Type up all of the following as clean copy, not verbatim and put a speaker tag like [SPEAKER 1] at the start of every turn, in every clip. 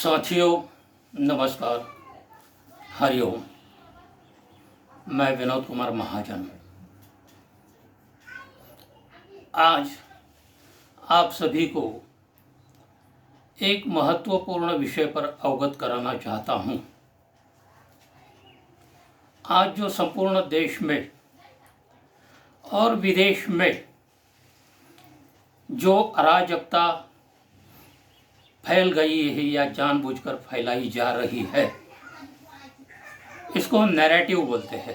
[SPEAKER 1] साथियों नमस्कार, हरिओम। मैं विनोद कुमार महाजन आज आप सभी को एक महत्वपूर्ण विषय पर अवगत कराना चाहता हूं। आज जो संपूर्ण देश में और विदेश में जो अराजकता फैल गई है या जानबूझकर फैलाई जा रही है, इसको नैरेटिव बोलते हैं।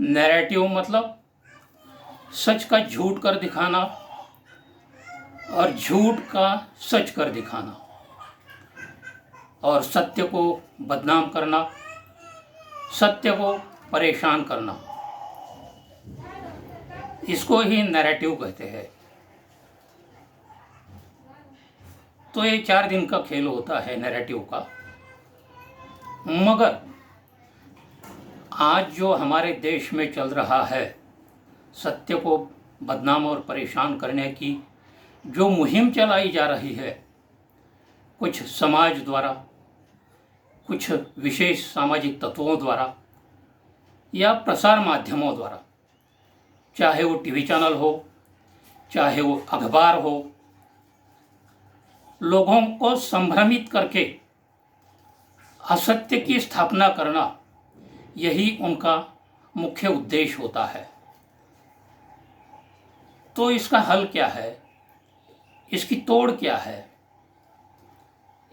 [SPEAKER 1] नैरेटिव मतलब सच का झूठ कर दिखाना और झूठ का सच कर दिखाना और सत्य को बदनाम करना, सत्य को परेशान करना, इसको ही नैरेटिव कहते हैं। तो ये 4 दिन का खेल होता है नैरेटिव का। मगर आज जो हमारे देश में चल रहा है, सत्य को बदनाम और परेशान करने की जो मुहिम चलाई जा रही है, कुछ समाज द्वारा, कुछ विशेष सामाजिक तत्वों द्वारा या प्रसार माध्यमों द्वारा, चाहे वो टीवी चैनल हो, चाहे वो अखबार हो, लोगों को संभ्रमित करके असत्य की स्थापना करना, यही उनका मुख्य उद्देश्य होता है। तो इसका हल क्या है, इसकी तोड़ क्या है?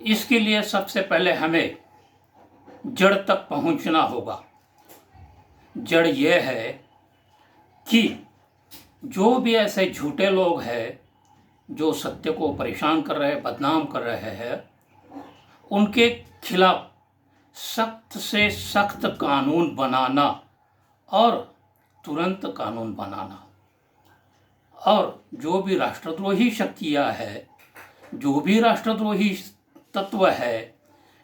[SPEAKER 1] इसके लिए सबसे पहले हमें जड़ तक पहुंचना होगा। जड़ यह है कि जो भी ऐसे झूठे लोग हैं जो सत्य को परेशान कर रहे हैं, बदनाम कर रहे हैं, उनके खिलाफ सख्त से सख्त कानून बनाना और तुरंत कानून बनाना। और जो भी राष्ट्रद्रोही शक्तियां है, जो भी राष्ट्रद्रोही तत्व है,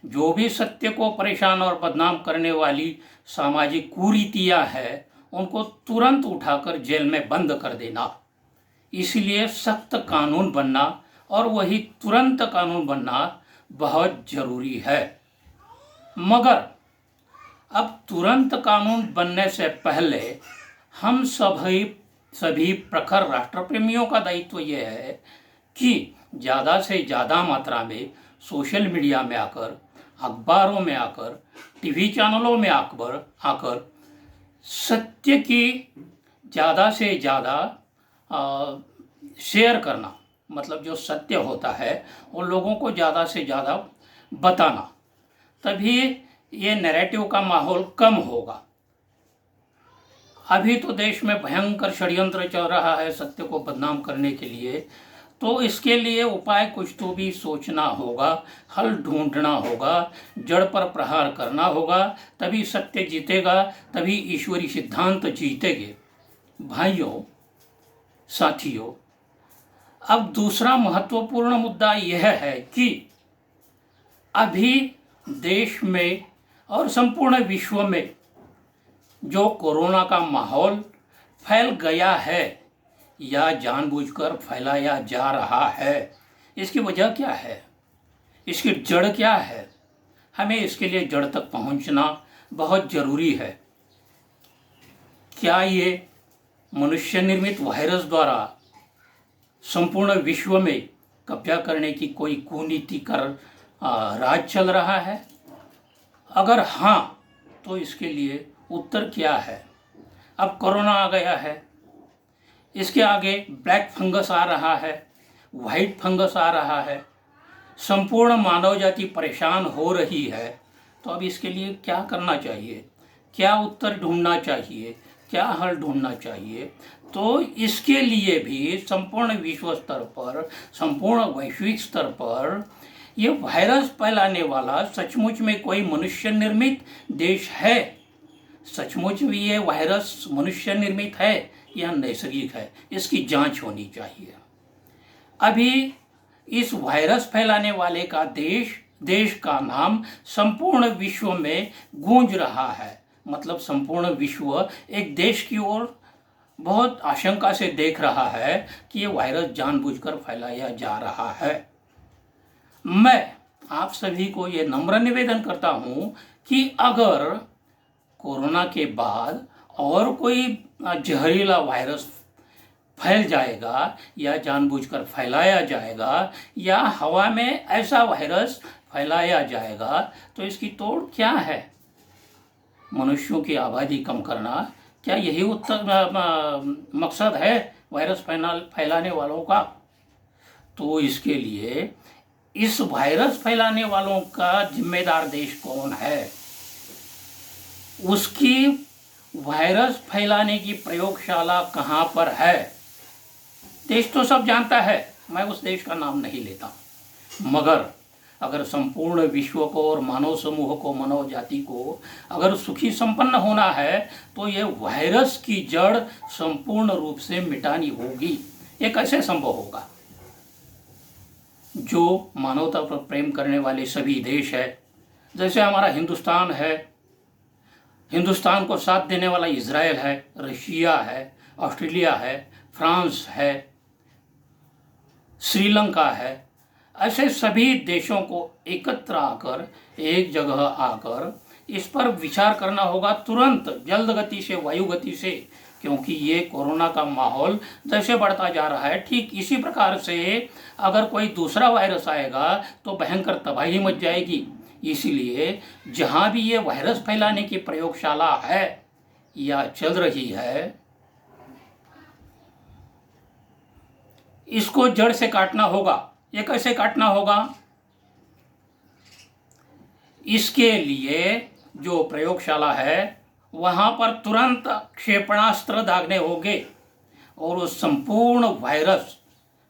[SPEAKER 1] जो भी सत्य को परेशान और बदनाम करने वाली सामाजिक कुरीतियां है, उनको तुरंत उठाकर जेल में बंद कर देना। इसलिए सख्त कानून बनना और वही तुरंत कानून बनना बहुत जरूरी है। मगर अब तुरंत कानून बनने से पहले हम सभी प्रखर राष्ट्रप्रेमियों का दायित्व यह है कि ज़्यादा से ज़्यादा मात्रा में सोशल मीडिया में आकर, अखबारों में आकर, टीवी चैनलों में आकर सत्य की ज़्यादा से ज़्यादा शेयर करना, मतलब जो सत्य होता है वो लोगों को ज़्यादा से ज़्यादा बताना। तभी ये नैरेटिव का माहौल कम होगा। अभी तो देश में भयंकर षड्यंत्र चल रहा है सत्य को बदनाम करने के लिए। तो इसके लिए उपाय कुछ तो भी सोचना होगा, हल ढूंढना होगा, जड़ पर प्रहार करना होगा। तभी सत्य जीतेगा, तभी ईश्वरी सिद्धांत जीतेंगे। भाइयों, साथियों, अब दूसरा महत्वपूर्ण मुद्दा यह है कि अभी देश में और संपूर्ण विश्व में जो कोरोना का माहौल फैल गया है या जानबूझकर फैलाया जा रहा है, इसकी वजह क्या है, इसकी जड़ क्या है? हमें इसके लिए जड़ तक पहुंचना बहुत ज़रूरी है। क्या ये मनुष्य निर्मित वायरस द्वारा संपूर्ण विश्व में कब्जा करने की कोई कुनीति कर राज चल रहा है? अगर हाँ, तो इसके लिए उत्तर क्या है? अब कोरोना आ गया है, इसके आगे ब्लैक फंगस आ रहा है, वाइट फंगस आ रहा है, संपूर्ण मानव जाति परेशान हो रही है। तो अब इसके लिए क्या करना चाहिए, क्या उत्तर ढूंढना चाहिए, क्या हल ढूंढना चाहिए? तो इसके लिए भी संपूर्ण विश्व स्तर पर, संपूर्ण वैश्विक स्तर पर ये वायरस फैलाने वाला सचमुच में कोई मनुष्य निर्मित देश है? सचमुच में ये वायरस मनुष्य निर्मित है या नैसर्गिक है? इसकी जांच होनी चाहिए। अभी इस वायरस फैलाने वाले का देश का नाम संपूर्ण विश्व में गूंज रहा है। मतलब संपूर्ण विश्व एक देश की ओर बहुत आशंका से देख रहा है कि ये वायरस जानबूझकर फैलाया जा रहा है। मैं आप सभी को ये नम्र निवेदन करता हूँ कि अगर कोरोना के बाद और कोई जहरीला वायरस फैल जाएगा या जानबूझकर फैलाया जाएगा या हवा में ऐसा वायरस फैलाया जाएगा तो इसकी तोड़ क्या है? मनुष्यों की आबादी कम करना, क्या यही मकसद है वायरस फैलाने वालों का? तो इसके लिए इस वायरस फैलाने वालों का जिम्मेदार देश कौन है? उसकी वायरस फैलाने की प्रयोगशाला कहाँ पर है? देश तो सब जानता है, मैं उस देश का नाम नहीं लेता, मगर अगर संपूर्ण विश्व को और मानव समूह को, मानव जाति को अगर सुखी संपन्न होना है तो ये वायरस की जड़ संपूर्ण रूप से मिटानी होगी। ये कैसे संभव होगा? जो मानवता पर प्रेम करने वाले सभी देश है, जैसे हमारा हिंदुस्तान है, हिंदुस्तान को साथ देने वाला इजराइल है, रशिया है, ऑस्ट्रेलिया है, फ्रांस है, श्रीलंका है, ऐसे सभी देशों को एकत्र आकर, एक जगह आकर इस पर विचार करना होगा तुरंत, जल्द गति से, वायु गति से, क्योंकि ये कोरोना का माहौल जैसे बढ़ता जा रहा है ठीक इसी प्रकार से अगर कोई दूसरा वायरस आएगा तो भयंकर तबाही मच जाएगी। इसलिए जहाँ भी ये वायरस फैलाने की प्रयोगशाला है या चल रही है, इसको जड़ से काटना होगा। ये कैसे काटना होगा? इसके लिए जो प्रयोगशाला है वहाँ पर तुरंत क्षेपणास्त्र दागने होंगे और वो संपूर्ण वायरस,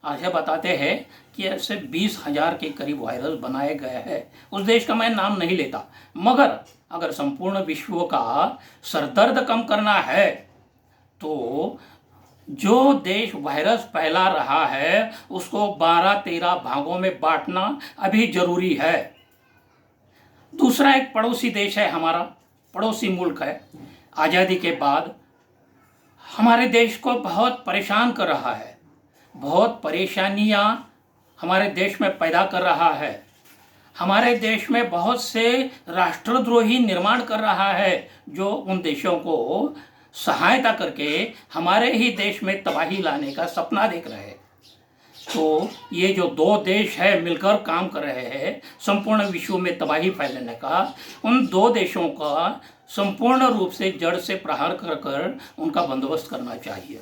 [SPEAKER 1] ऐसे बताते हैं कि ऐसे 20,000 के करीब वायरस बनाए गए हैं। उस देश का मैं नाम नहीं लेता, मगर अगर संपूर्ण विश्व का सरदर्द कम करना है तो जो देश वायरस फैला रहा है उसको 12-13 भागों में बांटना अभी जरूरी है। दूसरा एक पड़ोसी देश है, हमारा पड़ोसी मुल्क है, आज़ादी के बाद हमारे देश को बहुत परेशान कर रहा है, बहुत परेशानियां हमारे देश में पैदा कर रहा है, हमारे देश में बहुत से राष्ट्रद्रोही निर्माण कर रहा है जो उन देशों को सहायता करके हमारे ही देश में तबाही लाने का सपना देख रहे हैं। तो ये जो दो देश है मिलकर काम कर रहे हैं संपूर्ण विश्व में तबाही फैलाने का, उन दो देशों का संपूर्ण रूप से जड़ से प्रहार कर कर उनका बंदोबस्त करना चाहिए।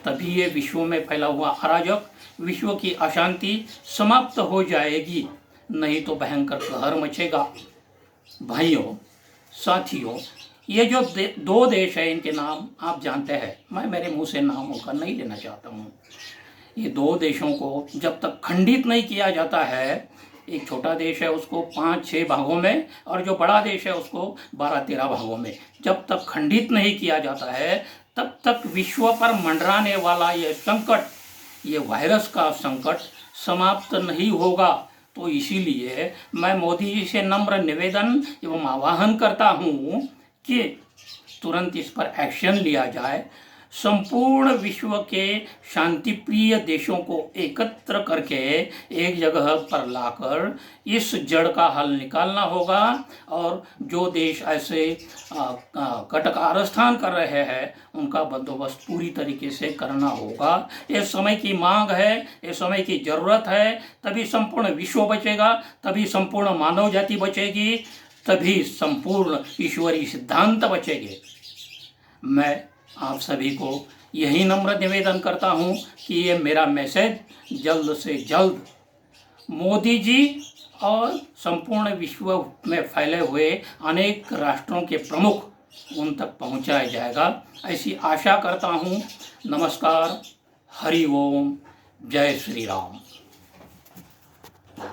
[SPEAKER 1] तभी ये विश्व में फैला हुआ अराजक, विश्व की अशांति समाप्त हो जाएगी, नहीं तो भयंकर कहर मचेगा। भाइयों, साथियों, ये जो दो देश है इनके नाम आप जानते हैं, मैं मेरे मुंह से नामों का नहीं लेना चाहता हूँ। ये दो देशों को जब तक खंडित नहीं किया जाता है, एक छोटा देश है उसको 5-6 भागों में और जो बड़ा देश है उसको 12-13 भागों में, जब तक खंडित नहीं किया जाता है तब तक विश्व पर मंडराने वाला ये संकट, ये वायरस का संकट समाप्त नहीं होगा। तो इसीलिए मैं मोदी जी से नम्र निवेदन एवं आह्वान करता हूँ कि तुरंत इस पर एक्शन लिया जाए। संपूर्ण विश्व के शांतिप्रिय देशों को एकत्र करके एक जगह पर लाकर इस जड़ का हल निकालना होगा और जो देश ऐसे कटकारस्थान कर रहे हैं उनका बंदोबस्त पूरी तरीके से करना होगा। ये समय की मांग है, ये समय की ज़रूरत है, तभी संपूर्ण विश्व बचेगा, तभी संपूर्ण मानव जाति बचेगी, तभी संपूर्ण ईश्वरीय सिद्धांत बचेंगे। मैं आप सभी को यही नम्र निवेदन करता हूं कि ये मेरा मैसेज जल्द से जल्द मोदी जी और संपूर्ण विश्व में फैले हुए अनेक राष्ट्रों के प्रमुख उन तक पहुंचाया जाएगा, ऐसी आशा करता हूं। नमस्कार, हरि ओम, जय श्री राम।